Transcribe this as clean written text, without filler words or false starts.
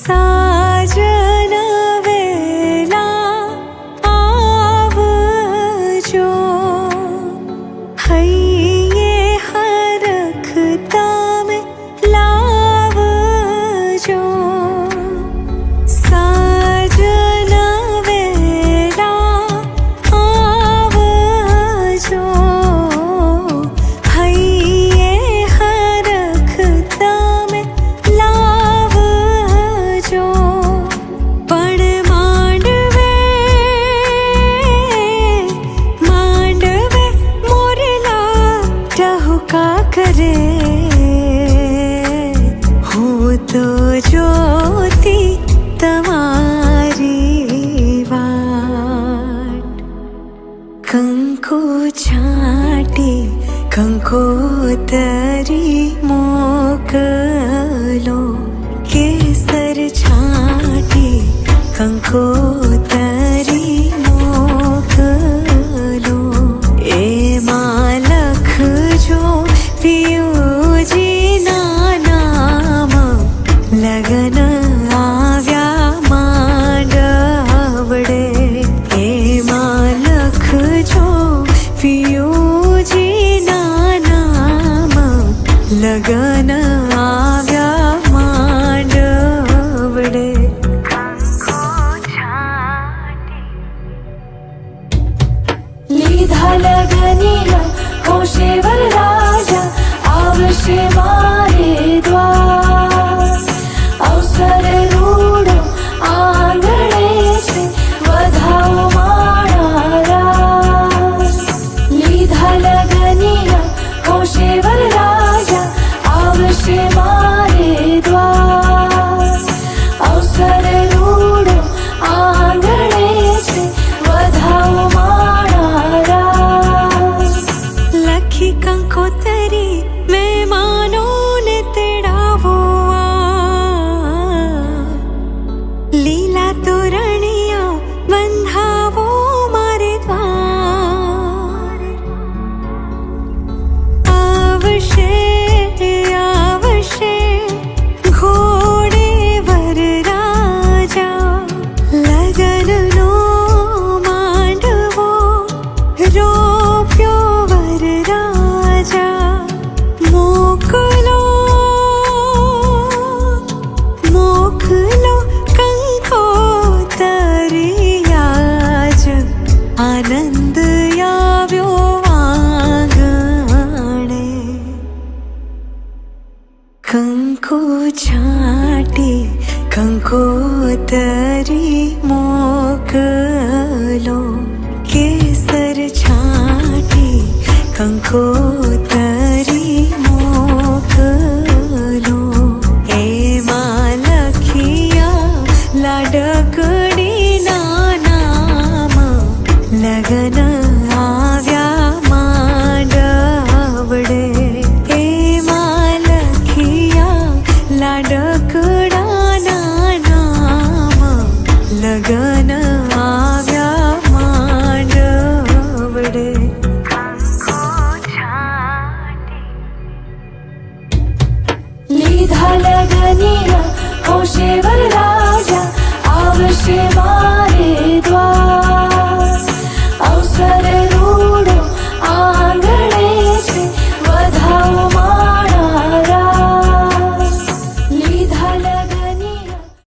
સાજન વેલા આવજો, હૈયે હરખ તમે લાવજો. સાજન વેલા આવજો, હૈયે હરખ તમે લાવજો. પણ માંડવે મોરલા ટહુકા કરે, હું તો જોતી તમારી વાટ. કંકુ છાંટી કંકોતરી મોકલો, કેસર છાંટી કંકોતરી મોકલો. એમાં લખજો પિયુજીના નામ, લગન આવ્યા માંડવડે. એમાં લખજો પિયુજીના નામ, લગન આવ્યા માંડવડે. લીધા લગનિયા હોશે વરરાજા, આવશે મારે દ્વાર. અવસર રૂડો આંગણે છે, વધાવો મારા રાજ. લીધા લગનિયા હોશે વરરાજા, આવશે મારે દ્વાર. અવસર રૂડો આંગણે છે, વધાવો મારા રાજ. લખી કંકોતરી મહેમાનોને તેડાવો, લીલા તોરણિયા બંધાવો મારે દ્વાર. આવશે આવશે ઘોડે વરરાજા, લગનનો માંડવો રોપ્યો વરરાજા. મોકલો મોકલો કંકોતરી આજ, આનંદ આવ્યો આંગણે. કંકુ છાંટી કંકોતરી મોકલો.